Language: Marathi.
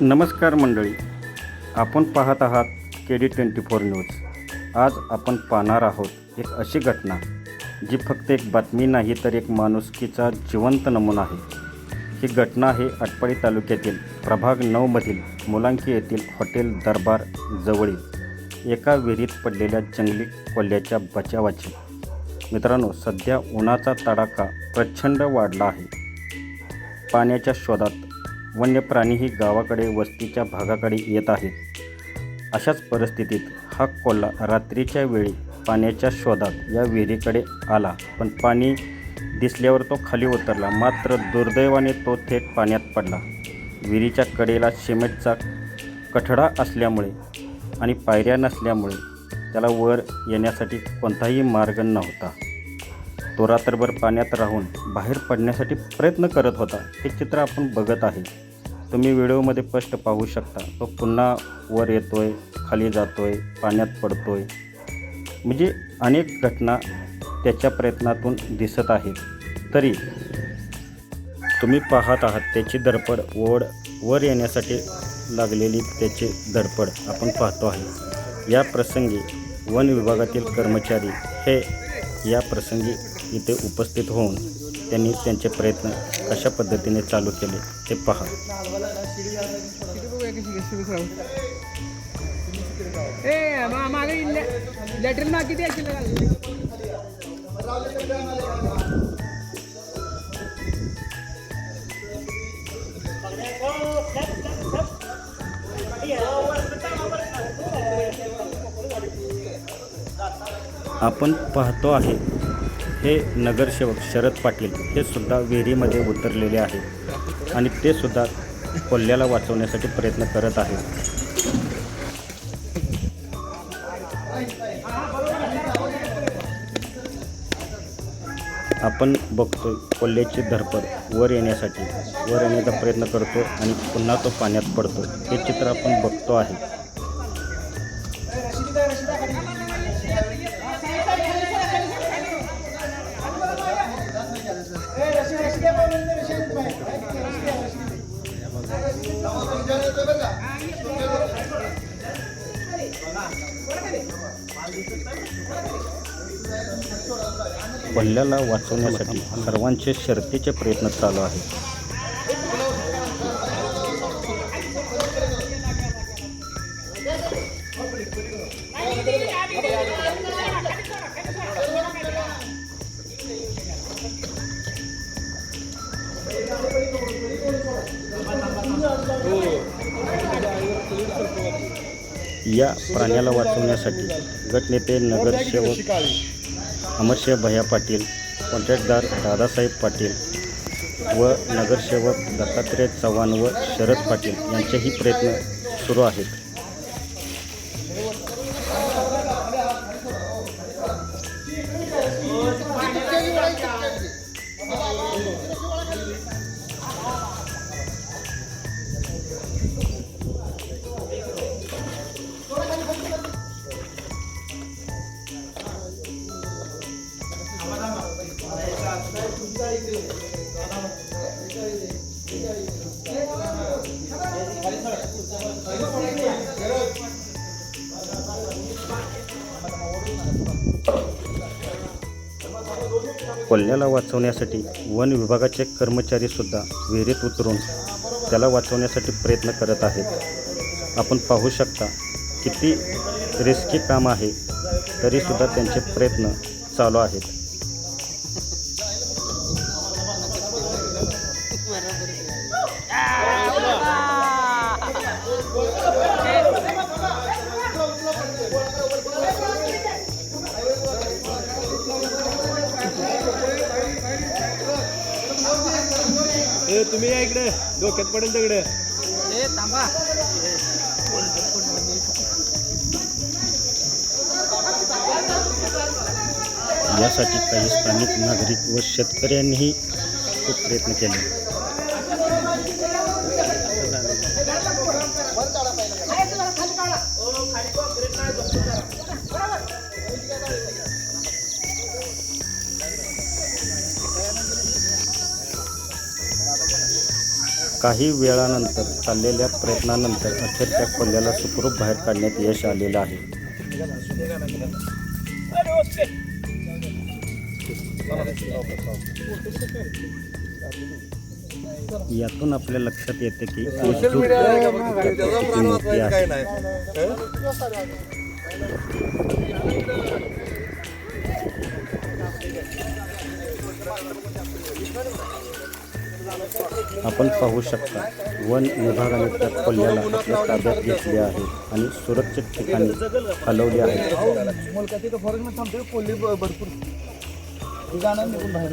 नमस्कार मंडळी, आपण पाहत आहात KD24 न्यूज. आज आपण पाहणार आहोत एक अशी घटना जी फक्त एक बातमी नाही तर एक माणुसकीचा जिवंत नमुना आहे. ही घटना आहे आटपाडी तालुक्यातील प्रभाग 9मधील मुलांकी येथील हॉटेल दरबार जवळील एका विहिरीत पडलेल्या जंगली कोल्ह्याच्या बचावाची. मित्रांनो, सध्या उन्हाचा तडाखा प्रचंड वाढला आहे. पाण्याच्या शोधात वन्य प्राणीही गावाकडे वस्तीच्या भागाकडे येत आहेत. अशाच परिस्थितीत हा कोल्हा रात्रीच्या वेळी पाण्याच्या शोधात या विहिरीकडे आला, पण पाणी दिसल्यावर तो खाली उतरला. मात्र दुर्दैवाने तो थेट पाण्यात पडला. विहिरीच्या कडेला सिमेंटचा कठडा असल्यामुळे आणि पायऱ्या नसल्यामुळे त्याला वर येण्यासाठी कोणताही मार्ग नव्हता. तो रात्रभर पाण्यात राहून बाहेर पडण्यासाठी प्रयत्न करत होता. हे चित्र आपण बघत आहे. तुम्ही व्हिडिओमध्ये स्पष्ट पाहू शकता. तो पुन्हा वर येतोय, खाली जातोय, पाण्यात पडतोय. म्हणजे अनेक घटना त्याच्या प्रयत्नातून दिसत आहेत. तरी तुम्ही पाहत आहात त्याची धडपड, वर येण्यासाठी लागलेली त्याची धडपड आपण पाहतो आहे. या प्रसंगी वन विभागातील कर्मचारी हे या प्रसंगी इथे उपस्थित होऊन त्यांनी त्यांचे प्रयत्न कशा पद्धतीने चालू केले ते पहा. आपण पाहतो आहे हे नगरसेवक शरद पाटील हे सुद्धा विहिरीमध्ये उतरलेले आहेत आणि ते सुद्धा कोल्ह्याला वाचवण्यासाठी प्रयत्न करत आहेत. आपण बघतोय कोल्ह्याची धडपड वर येण्याचा प्रयत्न करतो आणि पुन्हा तो पाण्यात पडतो. हे चित्र आपण बघतो आहे. कोल्ह्याला वाचवण्यासाठी सर्वांचे शर्थीचे प्रयत्न चालू आहेत. या प्राण्याला वाचवण्यासाठी गटनेते नगरसेवक अमरशेह भैया पाटील, कॉन्ट्रॅक्टदार दादासाहेब पाटील व नगरसेवक दत्तात्रय चव्हाण व शरद पाटील यांचेही प्रयत्न सुरू आहेत. कोल्ह्याला वाचवण्यासाठी वन विभागाचे कर्मचारी सुद्धा विहिरीत उतरून त्याला वाचवण्यासाठी प्रयत्न करत आहेत. आपण पाहू शकता किती रिस्की काम आहे, तरीसुद्धा त्यांचे प्रयत्न चालू आहेत. तुम्ही या इकडे, डोक्यात पडेल तिकडे. थांबा. यासाठी काही स्थानिक नागरिक व शेतकऱ्यांनीही खूप प्रयत्न केले. काही वेळानंतर चाललेल्या प्रयत्नानंतर अखेर त्या कोल्ह्याला सुखरूप बाहेर काढण्यात यश आलेलं आहे. यातून आपल्या लक्षात येते की सोशल मीडिया किती मोठी आहे. काय नाही आपण पाहू शकता वन विभागाने त्या कोल्ह्याला आपल्या ताब्यात घेतले आहे आणि सुरक्षित ठिकाणी हलवले आहे. फॉरेस्ट थांबतोय कोल्हे भरपूर जाणार निघून बाहेर